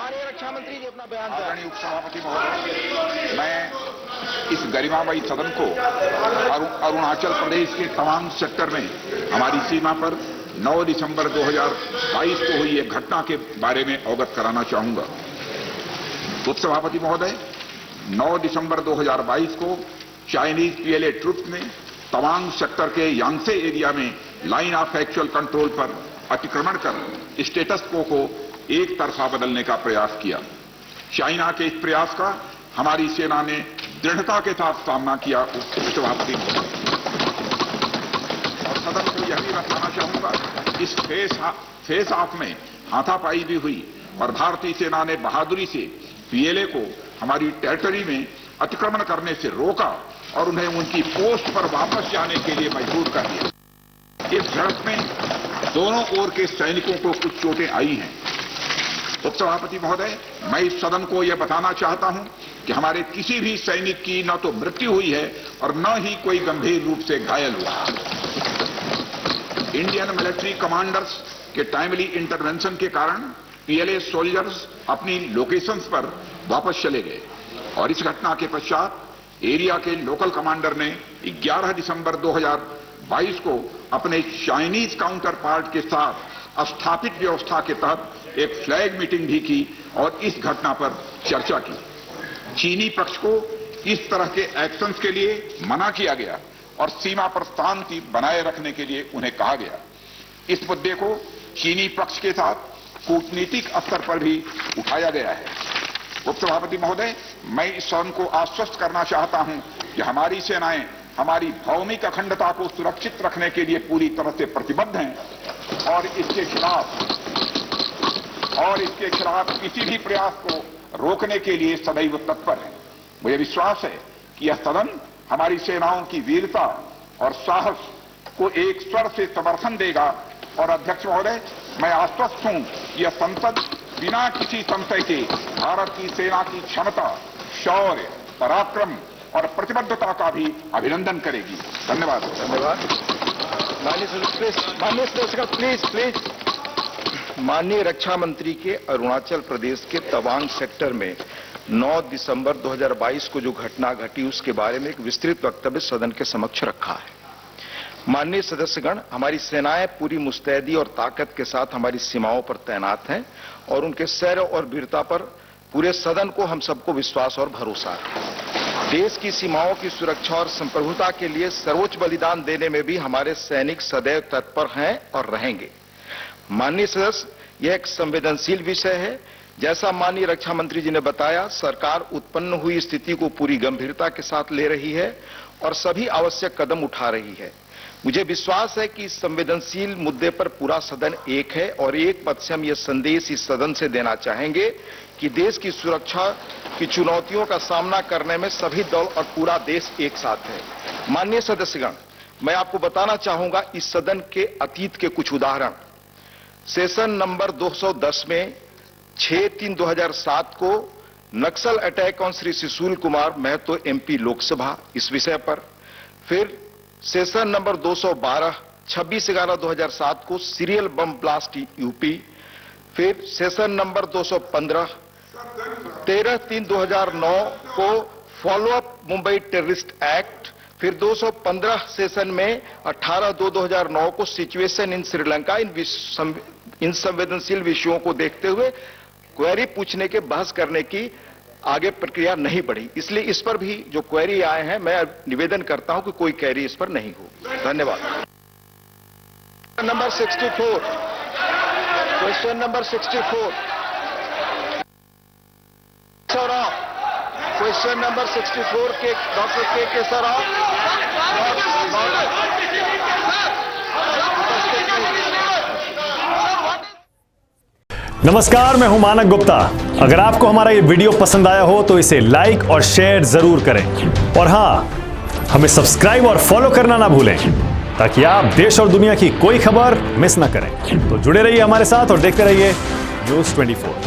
माननीय रक्षा मंत्री जी अपना बयान दें। आदरणीय उपसभापति महोदय, मैं इस गरिमामयी सदन को अरुणाचल प्रदेश के तवांग सेक्टर में हमारी सीमा पर 9 दिसंबर 2022 को हुई एक घटना के बारे में अवगत कराना चाहूंगा। उपसभापति महोदय, 9 दिसंबर 2022 को चाइनीज पीएलए ट्रुप्स ने तवांग सेक्टर के यांगसे एरिया में लाइन ऑफ एक्चुअल कंट्रोल पर अतिक्रमण कर स्टेटस को एक तरफा बदलने का प्रयास किया। चाइना के इस प्रयास का हमारी सेना ने दृढ़ता के साथ सामना किया। उपसभापति और सदन को यह भी बताना चाहूंगा, इस फेस ऑफ में हाथापाई भी हुई और भारतीय सेना ने बहादुरी से पीएलए को हमारी टेरिटरी में अतिक्रमण करने से रोका और उन्हें उनकी पोस्ट पर वापस जाने के लिए मजबूर कर दिया। इस झड़प में दोनों ओर के सैनिकों को कुछ चोटें आई हैं। उपसभापति महोदय, मैं इस सदन को यह बताना चाहता हूं कि हमारे किसी भी सैनिक की न तो मृत्यु हुई है और न ही कोई गंभीर रूप से घायल हुआ। इंडियन मिलिट्री कमांडर्स के टाइमली इंटरवेंशन के कारण पीएलए सोल्जर्स अपनी लोकेशंस पर वापस चले गए और इस घटना के पश्चात एरिया के लोकल कमांडर ने 11 दिसंबर 2022 को अपने चाइनीज काउंटर पार्ट के साथ स्थापित व्यवस्था के तहत एक फ्लैग मीटिंग भी की और इस घटना पर चर्चा की। चीनी पक्ष को इस तरह के एक्शंस के लिए मना किया गया और सीमा पर शांति बनाए रखने के लिए उन्हें कहा गया। इस मुद्दे को चीनी पक्ष के साथ कूटनीतिक स्तर पर भी उठाया गया है। उपसभापति महोदय, मैं इस सदन को आश्वस्त करना चाहता हूं कि हमारी सेनाएं हमारी भौमिक अखंडता को सुरक्षित रखने के लिए पूरी तरह से प्रतिबद्ध हैं और इसके खिलाफ किसी भी प्रयास को रोकने के लिए सदैव तत्पर है। मुझे विश्वास है कि यह सदन हमारी सेनाओं की वीरता और साहस को एक स्वर से समर्थन देगा और अध्यक्ष महोदय, मैं आश्वस्त हूं कि यह संसद बिना किसी संशय के भारत की सेना की क्षमता, शौर्य, पराक्रम और प्रतिबद्धता का भी अभिनंदन करेगी। धन्यवाद। माननीय रक्षा मंत्री के अरुणाचल प्रदेश के तवांग सेक्टर में 9 दिसंबर 2022 को जो घटना घटी उसके बारे में एक विस्तृत वक्तव्य सदन के समक्ष रखा है। माननीय सदस्यगण, हमारी सेनाएं पूरी मुस्तैदी और ताकत के साथ हमारी सीमाओं पर तैनात हैं और उनके शौर्य और वीरता पर पूरे सदन को हम सबको विश्वास और भरोसा है। देश की सीमाओं की सुरक्षा और संप्रभुता के लिए सर्वोच्च बलिदान देने में भी हमारे सैनिक सदैव तत्पर हैं और रहेंगे। माननीय सदस्य, यह एक संवेदनशील विषय है। जैसा माननीय रक्षा मंत्री जी ने बताया, सरकार उत्पन्न हुई स्थिति को पूरी गंभीरता के साथ ले रही है और सभी आवश्यक कदम उठा रही है। मुझे विश्वास है कि इस संवेदनशील मुद्दे पर पूरा सदन एक है और एक पद से हम यह संदेश इस सदन से देना चाहेंगे कि देश की सुरक्षा की चुनौतियों का सामना करने में सभी दल और पूरा देश एक साथ है। माननीय सदस्यगण, मैं आपको बताना चाहूंगा इस सदन के अतीत के कुछ उदाहरण। सेशन नंबर 210 में 6/3/2007 को Naxal attack on Shri Sushil Kumar Mahato MP Lok Sabha, इस विषय पर। फिर सेशन नंबर 212 26/11/2007 को सीरियल बम ब्लास्ट यूपी। फिर सेशन नंबर 215 13/3/2009 को फॉलोअप मुंबई टेररिस्ट एक्ट। फिर 215 सेशन में 18/2/2009 को सिचुएशन इन श्रीलंका। इन संवेदनशील विषयों को देखते हुए क्वेरी पूछने के बहस करने की आगे प्रक्रिया नहीं बढ़ी, इसलिए इस पर भी जो क्वेरी आए हैं मैं निवेदन करता हूं कि कोई क्वेरी इस पर नहीं हो। धन्यवाद। Number 64, question number 64 question number 64 के डॉक्टर के सराव। नमस्कार, मैं हूं मानक गुप्ता। अगर आपको हमारा ये वीडियो पसंद आया हो तो इसे लाइक और शेयर जरूर करें और हां, हमें सब्सक्राइब और फॉलो करना ना भूलें ताकि आप देश और दुनिया की कोई खबर मिस ना करें। तो जुड़े रहिए हमारे साथ और देखते रहिए न्यूज़ 24।